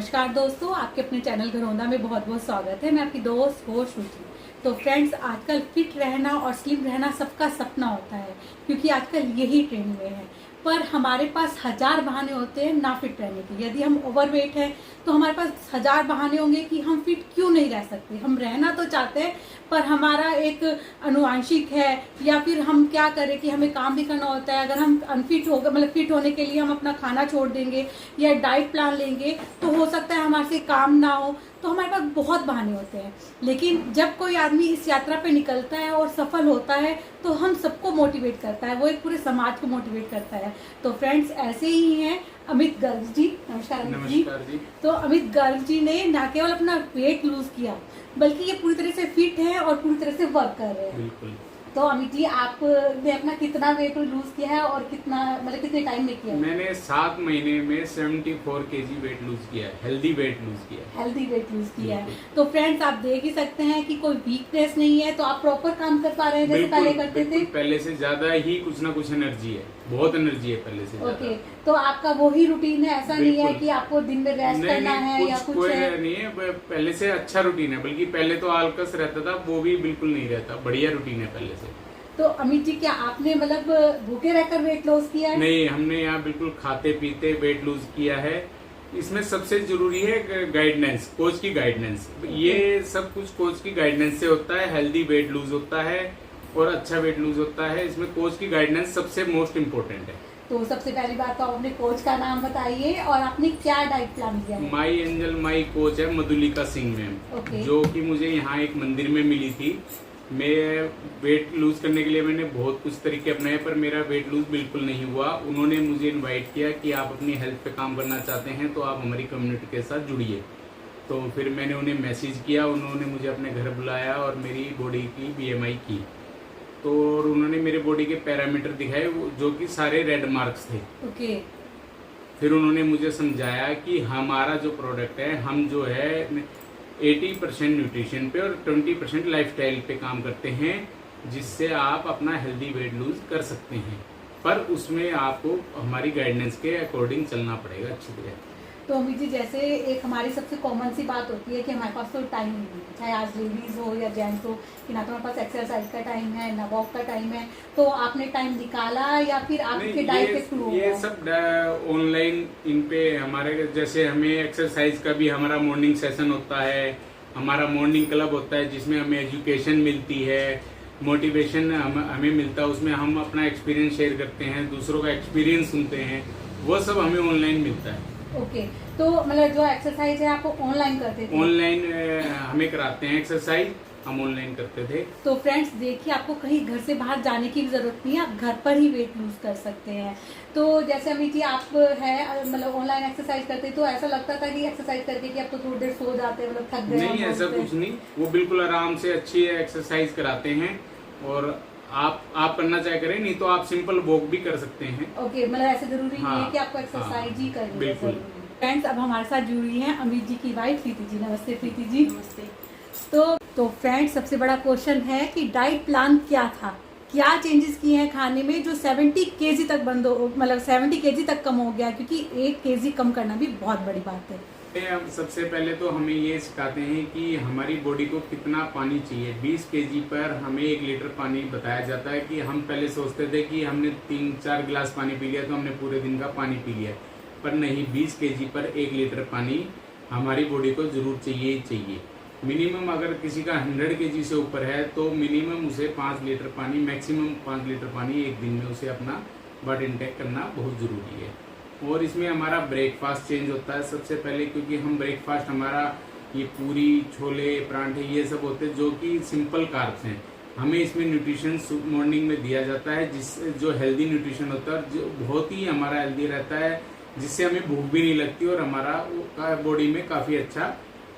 नमस्कार दोस्तों, आपके अपने चैनल घरौंदा में बहुत बहुत स्वागत है। मैं आपकी दोस्त होस्ट रुचि। तो फ्रेंड्स, आजकल फिट रहना और स्लिम रहना सबका सपना होता है, क्योंकि आजकल यही ट्रेंड में है। पर हमारे पास हजार बहाने होते हैं ना फिट रहने के। यदि हम ओवरवेट हैं तो हमारे पास हजार बहाने होंगे कि हम फिट क्यों नहीं रह सकते। हम रहना तो चाहते हैं, पर हमारा एक अनुवांशिक है, या फिर हम क्या करें कि हमें काम भी करना होता है। अगर हम अनफिट हो गए, मतलब फिट होने के लिए हम अपना खाना छोड़ देंगे या डाइट प्लान लेंगे, तो हो सकता है हमारे से काम ना हो। तो हमारे पास बहुत बहाने होते हैं। लेकिन जब कोई आदमी इस यात्रा पे निकलता है और सफल होता है तो हम सबको मोटिवेट करता है, वो एक पूरे समाज को मोटिवेट करता है। तो फ्रेंड्स, ऐसे ही हैं अमित गर्ग जी। नमस्कार अमित जी। तो अमित गर्ग जी ने न केवल अपना वेट लूज किया, बल्कि ये पूरी तरह से फिट है और पूरी तरह से वर्क कर रहे हैं। बिल्कुल। तो अमित जी, आपने अपना कितना वेट लूज किया है और कितना, मतलब कितने टाइम में किया है? मैंने 7 महीने में 74 kg वेट लूज किया है, हेल्दी वेट लूज किया है। हेल्दी वेट लूज किया है। तो फ्रेंड्स, आप देख ही सकते हैं कि कोई वीकनेस नहीं है। तो आप प्रॉपर काम कर पा रहे हैं जैसे पहले करते थे? पहले से ज्यादा ही कुछ ना कुछ एनर्जी है, बहुत एनर्जी है पहले से। ओके, तो आपका वही रूटीन है, ऐसा नहीं है कि आपको दिन में रेस्ट करना है या कुछ है? नहीं है, पहले से अच्छा रूटीन है। बल्कि पहले तो आलकस रहता था, वो भी बिल्कुल नहीं रहता। बढ़िया रूटीन है पहले से। तो अमित जी, क्या आपने मतलब भूखे रहकर वेट लॉस किया है? नहीं, हमने यहाँ बिल्कुल खाते पीते वेट लूज किया है। इसमें सबसे जरूरी है गाइडेंस, कोच की गाइडेंस। ये सब कुछ कोच की गाइडेंस से होता है। हेल्दी वेट लूज होता है और अच्छा वेट लूज होता है। इसमें कोच की गाइडेंस सबसे मोस्ट इम्पोर्टेंट है। तो सबसे पहली बात तो अपने कोच का नाम बताइए और आपने क्या डाइट प्लान किया है? माई एंजल माई कोच है मधुलिका सिंह मैम, जो कि मुझे यहाँ एक मंदिर में मिली थी। मैं वेट लूज करने के लिए मैंने बहुत कुछ तरीके अपनाए, पर मेरा वेट लूज बिल्कुल नहीं हुआ। उन्होंने मुझे इनवाइट किया कि आप अपनी हेल्थ पे काम करना चाहते हैं तो आप हमारी कम्युनिटी के साथ जुड़िए। तो फिर मैंने उन्हें मैसेज किया, उन्होंने मुझे अपने घर बुलाया और मेरी बॉडी की BMI की। तो और उन्होंने मेरे बॉडी के पैरामीटर दिखाए, जो कि सारे रेड मार्क्स थे। ओके। फिर उन्होंने मुझे समझाया कि हमारा जो प्रोडक्ट है, हम जो है 80% न्यूट्रिशन पे और 20% लाइफस्टाइल पे काम करते हैं, जिससे आप अपना हेल्दी वेट लूज कर सकते हैं। पर उसमें आपको हमारी गाइडेंस के अकॉर्डिंग चलना पड़ेगा अच्छी तरह। तो अमित जी, जैसे एक हमारी सबसे कॉमन सी बात होती है कि हमारे पास तो टाइम नहीं है, चाहे आज लेडीज हो या जेंट्स हो, कि ना तो हमारे पास एक्सरसाइज का टाइम है ना वॉक का टाइम है। तो आपने टाइम निकाला या फिर आपके डाइट के थ्रू? ये सब ऑनलाइन इन पे हमारे, जैसे हमें एक्सरसाइज का भी हमारा मॉर्निंग सेशन होता है, हमारा मॉर्निंग क्लब होता है, जिसमें हमें एजुकेशन मिलती है, मोटिवेशन हमें मिलता है। उसमें हम अपना एक्सपीरियंस शेयर करते हैं, दूसरों का एक्सपीरियंस सुनते हैं, वो सब हमें ऑनलाइन मिलता है। ओके, तो मतलब जो एक्सरसाइज है आपको ऑनलाइन करते थे? ऑनलाइन हमें कराते हैं एक्सरसाइज, हम ऑनलाइन करते थे। तो फ्रेंड्स देखिए, आपको कहीं घर से बाहर जाने की भी जरूरत नहीं है, आप घर पर ही वेट लूज कर सकते हैं। तो जैसे अमित जी, आप है मतलब ऑनलाइन एक्सरसाइज करते, तो ऐसा लगता था कि एक्सरसाइज करके कि अब तो थोड़ी देर सो जाते, मतलब थक गए? नहीं, ऐसा कुछ नहीं। वो बिल्कुल आराम से अच्छी एक्सरसाइज कराते हैं। और आप करना चाहे करें, नहीं तो आप सिंपल वॉक भी कर सकते हैं। ओके, मतलब ऐसे जरूरी नहीं है कि आपको एक्सरसाइज ही करनी है। बिल्कुल। फ्रेंड्स, अब हमारे साथ जुड़ी हैं अमित जी की वाइफ प्रीति जी। नमस्ते प्रीति जी। नमस्ते। तो फ्रेंड्स, सबसे बड़ा क्वेश्चन है कि डाइट प्लान क्या था, क्या चेंजेस किए हैं खाने में जो 70 kg तक बंद हो, मतलब 70 kg तक कम हो गया, क्योंकि 1 kg कम करना भी बहुत बड़ी बात है। सबसे पहले तो हमें ये सिखाते हैं कि हमारी बॉडी को कितना पानी चाहिए। 20 kg पर हमें 1 लीटर पानी बताया जाता है। कि हम पहले सोचते थे कि हमने 3-4 गिलास पानी पी लिया तो हमने पूरे दिन का पानी पी लिया, पर नहीं, 20 kg पर 1 लीटर पानी हमारी बॉडी को जरूर चाहिए ही चाहिए। मिनिमम अगर किसी का 100 kg से ऊपर है तो मिनिमम उसे 5 लीटर पानी, मैक्सिमम 5 लीटर पानी एक दिन में उसे अपना बॉडी इंटेक करना बहुत ज़रूरी है। और इसमें हमारा ब्रेकफास्ट चेंज होता है सबसे पहले, क्योंकि हम ब्रेकफास्ट हमारा ये पूरी, छोले, परांठे, ये सब होते हैं जो कि सिंपल कार्ब्स हैं। हमें इसमें न्यूट्रिशन मॉर्निंग में दिया जाता है, जिससे जो हेल्दी न्यूट्रिशन होता है, जो बहुत ही हमारा हेल्दी रहता है, जिससे हमें भूख भी नहीं लगती और हमारा बॉडी में काफ़ी अच्छा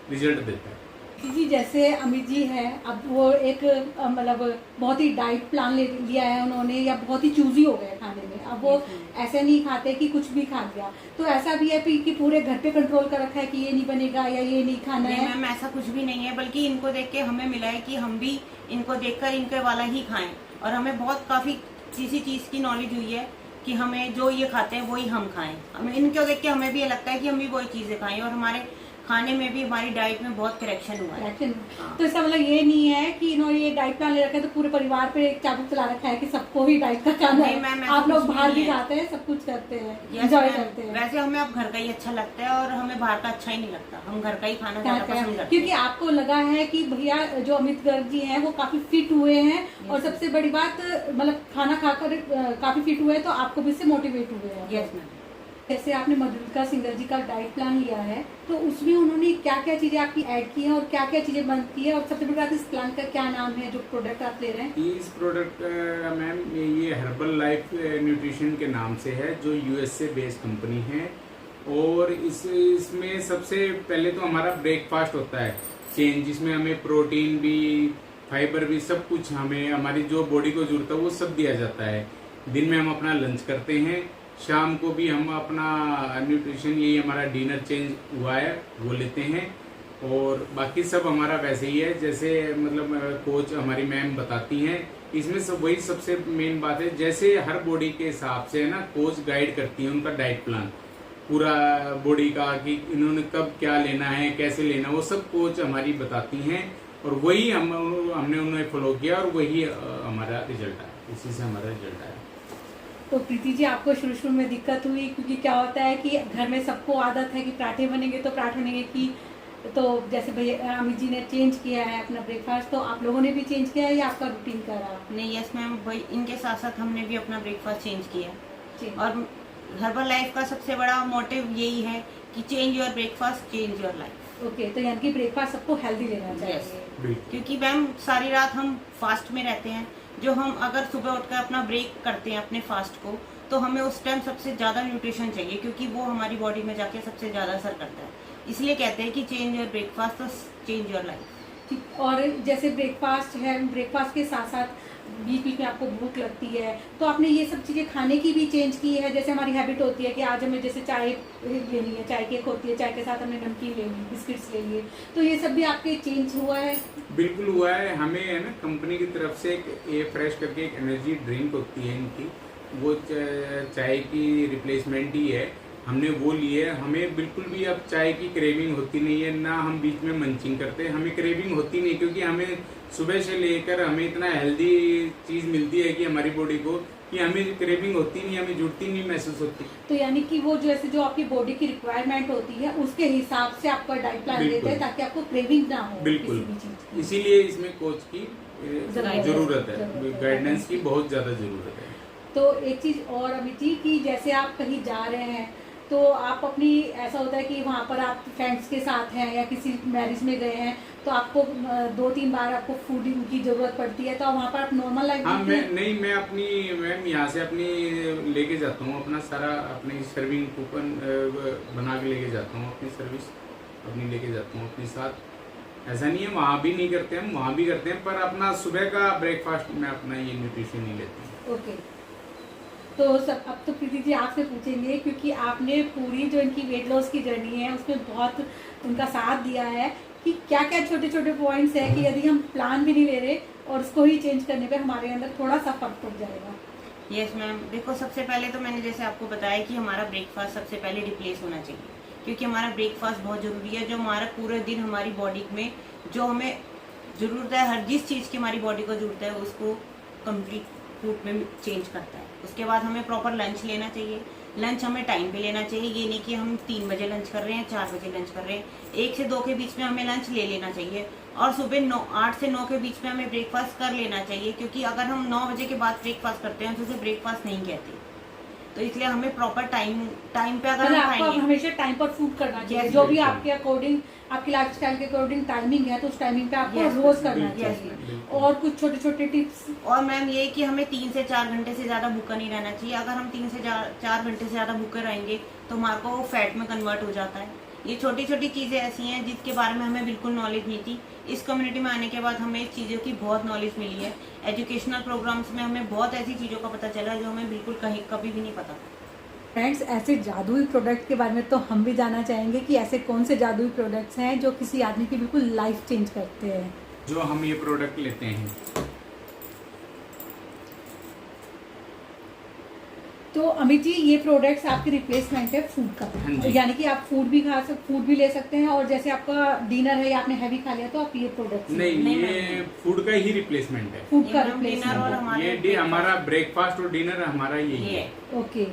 रिजल्ट देता है। जी, जैसे अमित जी है, अब वो एक मतलब बहुत ही डाइट प्लान लिया है उन्होंने, या बहुत ही चूजी हो गए खाने में। अब वो ऐसे नहीं खाते कि कुछ भी खा लिया। तो ऐसा भी है कि पूरे घर पे कंट्रोल कर रखा है कि ये नहीं बनेगा या ये नहीं खाना है? मैम, ऐसा कुछ भी नहीं है, बल्कि इनको देख के हमें मिला है कि हम भी इनको देखकर इनके वाला ही खाएं। और हमें बहुत काफी किसी चीज की नॉलेज हुई है कि हमें जो ये खाते हैं वही हम खाएं। हमें इनको देख के हमें भी ये लगता है कि हम भी वही चीजें खाएं, और हमारे खाने में भी, हमारी डाइट में बहुत करेक्शन हुआ है। हाँ। तो इसका मतलब ये नहीं है कि इन्होंने ये डाइट प्लान ले रखा है तो पूरे परिवार पे एक चाबुक चला रखा है कि सबको ही डाइट का खाना है। मैम, आप लोग बाहर भी जाते हैं, सब कुछ करते हैं, एंजॉय करते हैं। वैसे हमें अब घर का ही अच्छा लगता है और हमें बाहर का अच्छा ही नहीं लगता, हम घर का ही खाना ज्यादा पसंद करते हैं। क्योंकि आपको लगा है कि भैया जो अमित गर्ग जी हैं वो काफी फिट हुए हैं, और सबसे बड़ी बात मतलब खाना खाकर काफी फिट हुए हैं, तो आपको भी इससे मोटिवेट हुए हैं। Yes ma'am. जैसे आपने मधुलिका सिंगर जी का डाइट प्लान लिया है, तो उसमें उन्होंने क्या क्या चीजें आपकी ऐड की हैं और क्या क्या चीजें बंद की है, और सबसे बड़ी बात इस प्लान का क्या नाम है जो प्रोडक्ट आप ले रहे हैं? इस प्रोडक्ट मैम ये हर्बल लाइफ न्यूट्रिशन के नाम से है, जो यूएसए बेस्ड कंपनी है। और इसमें सबसे पहले तो हमारा ब्रेकफास्ट होता है चेंज, जिसमें हमें प्रोटीन भी, फाइबर भी, सब कुछ हमें हमारी जो बॉडी को जरूरत है वो सब दिया जाता है। दिन में हम अपना लंच करते हैं, शाम को भी हम अपना न्यूट्रिशन, यही हमारा डिनर चेंज हुआ है वो लेते हैं। और बाकी सब हमारा वैसे ही है जैसे मतलब कोच हमारी मैम बताती हैं। इसमें सब वही सबसे मेन बात है, जैसे हर बॉडी के हिसाब से है ना, कोच गाइड करती है उनका डाइट प्लान पूरा बॉडी का, कि इन्होंने कब क्या लेना है, कैसे लेना, वो सब कोच हमारी बताती हैं। और वही हमने उन्हें फॉलो किया और वही हमारा रिजल्ट आया, इसी से हमारा रिजल्ट आया। तो प्रीति जी, आपको शुरू में दिक्कत हुई, क्योंकि क्या होता है कि घर में सबको आदत है कि पराठे बनेंगे तो पराठे बनेंगे की, तो जैसे भैया अमित जी ने चेंज किया है अपना ब्रेकफास्ट, तो आप लोगों ने भी चेंज किया है या आपका रूटीन का रहा? नहीं, यस मैम, इनके साथ साथ हमने भी अपना ब्रेकफास्ट चेंज किया। और हर्बल लाइफ का सबसे बड़ा मोटिव यही है कि change your breakfast, change your life. Okay, तो यानी कि ब्रेकफास्ट सबको हेल्दी लेना चाहिए। yes. क्योंकि मैम सारी रात हम फास्ट में रहते हैं, जो हम अगर सुबह उठकर अपना ब्रेक करते हैं अपने फास्ट को, तो हमें उस टाइम सबसे ज़्यादा न्यूट्रिशन चाहिए, क्योंकि वो हमारी बॉडी में जाके सबसे ज़्यादा असर करता है। इसलिए कहते हैं कि चेंज योर ब्रेकफास्ट तो चेंज योर लाइफ। और जैसे ब्रेकफास्ट है, ब्रेकफास्ट के साथ साथ बीच बीच में आपको भूख लगती है, तो आपने ये सब चीज़ें खाने की भी चेंज की है? जैसे हमारी हैबिट होती है कि आज हमें जैसे चाय लेनी है, चाय केक होती है, चाय के साथ हमने नमकीन ले ली, बिस्किट्स ले लिए, तो ये सब भी आपके चेंज हुआ है? बिल्कुल हुआ है। हमें है ना कंपनी की तरफ से एक ए फ्रेश करके एक एनर्जी ड्रिंक होती है इनकी, वो चाय की रिप्लेसमेंट ही है, हमने वो ली है। हमें बिल्कुल भी अब चाय की क्रेविंग होती नहीं है, ना हम बीच में मंचिंग करते हैं, हमें क्रेविंग होती नहीं, क्योंकि हमें सुबह से लेकर हमें इतना हेल्दी चीज़ मिलती है कि हमारी बॉडी को, कि हमें क्रेविंग होती नहीं, हमें जुड़ती नहीं महसूस होती। तो यानी कि वो जैसे जो आपकी बॉडी की रिक्वायरमेंट होती है उसके हिसाब से आपका डाइट प्लान देते हैं, ताकि आपको क्रेविंग ना हो बिल्कुल किसी भी चीज़ की। इसीलिए इसमें कोच की जरूरत है, गाइडेंस की बहुत ज़्यादा जरूरत है। तो एक चीज़ और अमित जी, कि जैसे आप कहीं जा रहे हैं तो आप अपनी, ऐसा होता है कि वहाँ पर आप फ्रेंड्स के साथ हैं या किसी मैरिज में गए हैं, तो आपको 2-3 बार आपको फूडिंग की जरूरत पड़ती है, तो वहाँ पर आप नॉर्मल लाइफ? हाँ, मैं अपनी मैम यहाँ से अपनी लेके जाता हूँ, अपना सारा अपनी सर्विंग कूपन बना के लेके जाता हूँ, अपनी सर्विस अपनी लेके जाता हूँ अपने साथ। ऐसा नहीं है वहाँ भी नहीं करते, हम वहाँ भी करते हैं, पर अपना सुबह का ब्रेकफास्ट में अपना ये न्यूट्रिशन ही लेते हैं। ओके, तो सब अब तो प्रीति जी आपसे पूछेंगे, क्योंकि आपने पूरी जो इनकी वेट लॉस की जर्नी है उसमें बहुत उनका साथ दिया है, कि क्या क्या छोटे छोटे पॉइंट्स है कि यदि हम प्लान भी नहीं ले रहे और उसको ही चेंज करने पे हमारे अंदर थोड़ा सा फर्क पड़ जाएगा। यस मैम, देखो सबसे पहले तो मैंने जैसे आपको बताया कि हमारा ब्रेकफास्ट सबसे पहले रिप्लेस होना चाहिए, क्योंकि हमारा ब्रेकफास्ट बहुत ज़रूरी है। जो हमारा पूरे दिन हमारी बॉडी में जो हमें ज़रूरत है, हर जिस चीज़ की हमारी बॉडी को ज़रूरत है उसको कंप्लीट फूड में चेंज करता है। उसके बाद हमें प्रॉपर लंच लेना चाहिए। लंच हमें टाइम पे लेना चाहिए, ये नहीं कि हम 3 बजे लंच कर रहे हैं, 4 बजे लंच कर रहे हैं, 1 से 2 के बीच में हमें लंच ले लेना चाहिए। और सुबह 8 से 9 के बीच में हमें ब्रेकफास्ट कर लेना चाहिए, क्योंकि अगर हम 9 बजे के बाद ब्रेकफास्ट करते हैं तो उसे ब्रेकफास्ट नहीं कहते। तो इसलिए हमें प्रॉपर टाइम पे अगर हम आपको हमेशा टाइम पर फूड करना चाहिए, जो भी आपके अकॉर्डिंग, आपकी लाइफस्टाइल के अकॉर्डिंग टाइमिंग है, तो उस टाइमिंग पे आपको रोज करना चाहिए। और कुछ छोटे छोटे टिप्स। और मैम ये कि हमें 3 से 4 घंटे से ज्यादा भूखा नहीं रहना चाहिए। अगर हम 3 से 4 घंटे से ज्यादा भूखे रहेंगे तो हमारे को फैट में कन्वर्ट हो जाता है। ये छोटी छोटी चीजें ऐसी हैं जिसके बारे में हमें बिल्कुल नॉलेज नहीं थी। इस कम्युनिटी में आने के बाद हमें इस चीज़ों की बहुत नॉलेज मिली है। एजुकेशनल प्रोग्राम्स में हमें बहुत ऐसी चीज़ों का पता चला जो हमें बिल्कुल कभी भी नहीं पता था। फ्रेंड्स, ऐसे जादुई प्रोडक्ट के बारे में तो हम भी जानना चाहेंगे कि ऐसे कौन से जादुई प्रोडक्ट्स हैं जो किसी आदमी की बिल्कुल लाइफ चेंज करते हैं। जो हम ये प्रोडक्ट लेते हैं, तो अमित जी ये प्रोडक्ट्स आपकी रिप्लेसमेंट है फूड का, हाँ जी। यानी कि आप फूड भी ले सकते हैं, और जैसे आपका डिनर है या आपने हैवी खा लिया तो आप ये प्रोडक्ट्स नहीं, ये फूड का ही रिप्लेसमेंट है। फूड का ये हम dinner और रिप्लेसमेंट। हमारे हमारा ब्रेकफास्ट और डिनर हमारा यही ये है। ओके,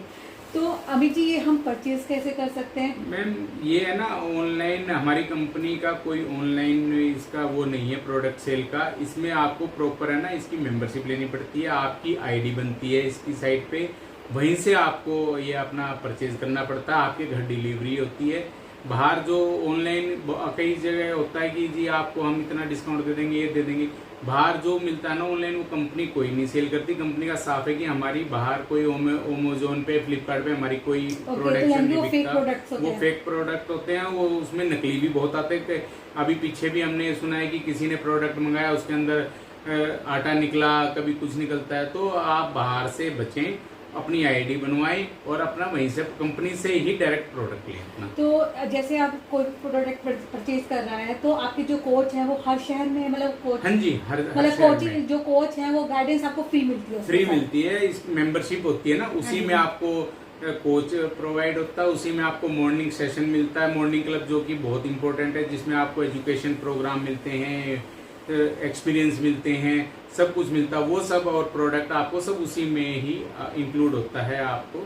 तो अमित जी ये हम परचेज कैसे कर सकते हैं? मैम ये है ना, ऑनलाइन हमारी कंपनी का कोई ऑनलाइन इसका वो नहीं है प्रोडक्ट सेल का। इसमें आपको प्रॉपर है ना इसकी मेंबरशिप लेनी पड़ती है, आपकी आईडी बनती है इसकी साइट पे, वहीं से आपको ये अपना परचेज करना पड़ता है। आपके घर डिलीवरी होती है। बाहर जो ऑनलाइन कई जगह होता है कि जी आपको हम इतना डिस्काउंट दे देंगे, ये दे देंगे। बाहर जो मिलता है ना ऑनलाइन, वो कंपनी कोई नहीं सेल करती। कंपनी का साफ है कि हमारी बाहर कोई अमेज़न पे, फ्लिपकार्ट पे हमारी कोई प्रोडक्ट नहीं बिकता। वो फेक प्रोडक्ट होते हैं, वो उसमें नकली भी बहुत आते हैं। अभी पीछे भी हमने सुना है कि किसी ने प्रोडक्ट मंगाया, उसके अंदर आटा निकला, कभी कुछ निकलता है। तो आप बाहर से बचें, अपनी आईडी बनवाएं और अपना वहीं से कंपनी से ही डायरेक्ट प्रोडक्ट लें अपना। तो जैसे आप कोई प्रोडक्ट परचेज कर रहा है तो आपके जो कोच हैं वो हर शहर में, मतलब कोच, हाँ जी, हर मतलब शहर कोचिंग में जो कोच हैं वो गाइडेंस आपको फ्री मिलती है? फ्री मिलती है। इस मेंबरशिप होती है ना, उसी में आपको कोच प्रोवाइड होता है। उसी में आपको मॉर्निंग सेशन मिलता है, मॉर्निंग क्लब, जो कि बहुत इंपॉर्टेंट है, जिसमें आपको एजुकेशन प्रोग्राम मिलते हैं, एक्सपीरियंस मिलते हैं, सब कुछ मिलता है। वो सब और प्रोडक्ट आपको सब उसी में ही इंक्लूड होता है, आपको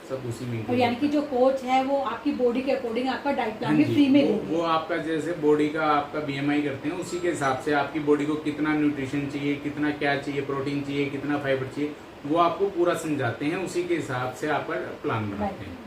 सब उसी में और यानी कि जो कोच है वो आपकी बॉडी के अकॉर्डिंग आपका डाइट प्लान भी हाँ जी, फ्री में देंगे। वो आपका जैसे बॉडी का आपका बीएमआई करते हैं, उसी के हिसाब से आपकी बॉडी को कितना न्यूट्रिशन चाहिए, कितना क्या चाहिए, प्रोटीन चाहिए, कितना फाइबर चाहिए, वो आपको पूरा समझाते हैं। उसी के हिसाब से आपका प्लान बनाते हैं।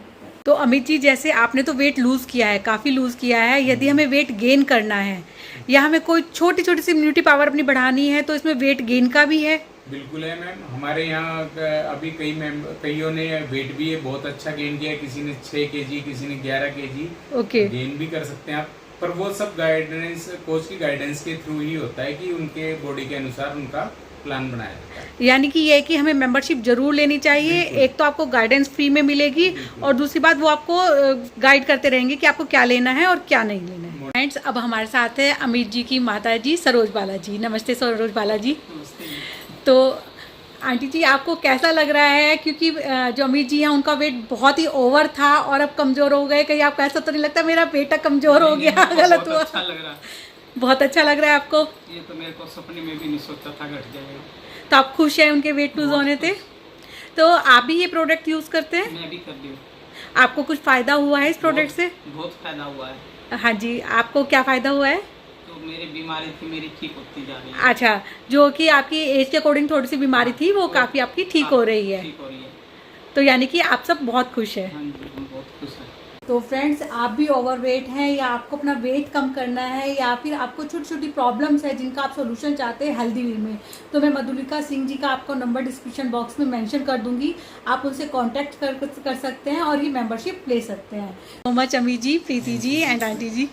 तो अमित जी जैसे आपने तो वेट लूज किया है, काफी लूज किया है, यदि हमें वेट गेन करना है या हमें कोई छोटी छोटी सी इम्यूनिटी पावर अपनी बढ़ानी है तो इसमें वेट गेन का भी है? बिल्कुल है मैम। हमारे यहाँ अभी कईयों ने वेट भी है बहुत अच्छा गेन किया है। किसी ने 6 kg, किसी ने 11 kg ओके। गेन भी कर सकते हैं आप। पर वो सब गाइडेंस, कोच की गाइडेंस के थ्रू ही होता है कि उनके बॉडी के अनुसार उनका प्लान बनाया जाता है। यानी कि ये है कि हमें मेंबरशिप जरूर लेनी चाहिए। एक तो आपको गाइडेंस फ्री में मिलेगी और दूसरी बात वो आपको गाइड करते रहेंगे कि आपको क्या लेना है और क्या नहीं लेना है। फ्रेंड्स, अब हमारे साथ है अमित जी की माता जी सरोज बाला जी। नमस्ते सरोज बाला जी। तो आंटी जी आपको कैसा लग रहा है, क्योंकि जो अमित जी हैं उनका वेट बहुत ही ओवर था और अब कमजोर हो गए, कहीं आपको ऐसा तो नहीं लगता मेरा बेटा कमजोर हो गया, गलत हुआ? अच्छा लग रहा है। बहुत अच्छा लग रहा है आपको? ये तो मेरे को सपने में भी नहीं सोचा था घट जाएगा। तो आप खुश हैं उनके वेट लूज होने से? तो आप भी ये प्रोडक्ट यूज करते हैं? मैं भी कर दी हूँ। आपको कुछ फायदा हुआ है इस प्रोडक्ट से? बहुत फायदा हुआ है। हाँ जी, आपको क्या फायदा हुआ है? तो मेरी बीमारी थी, मेरी ठीक होती जा रही है। अच्छा, जो कि आपकी एज के अकॉर्डिंग थोड़ी सी बीमारी थी वो काफी आपकी ठीक हो रही है। ठीक हो रही है। तो यानी कि आप सब बहुत खुश हैं। हाँ जी, हम बहुत खुश हैं। तो फ्रेंड्स, आप भी ओवरवेट हैं या आपको अपना वेट कम करना है या फिर आपको छोटी छोटी प्रॉब्लम्स है जिनका आप सॉल्यूशन चाहते हैं हेल्दी वे में, तो मैं मधुलिका सिंह जी का आपको नंबर डिस्क्रिप्शन बॉक्स में मेंशन कर दूंगी। आप उनसे कांटेक्ट कर सकते हैं और ये मेंबरशिप ले सकते हैं। So much Amit ji, Preeti ji and aunty ji.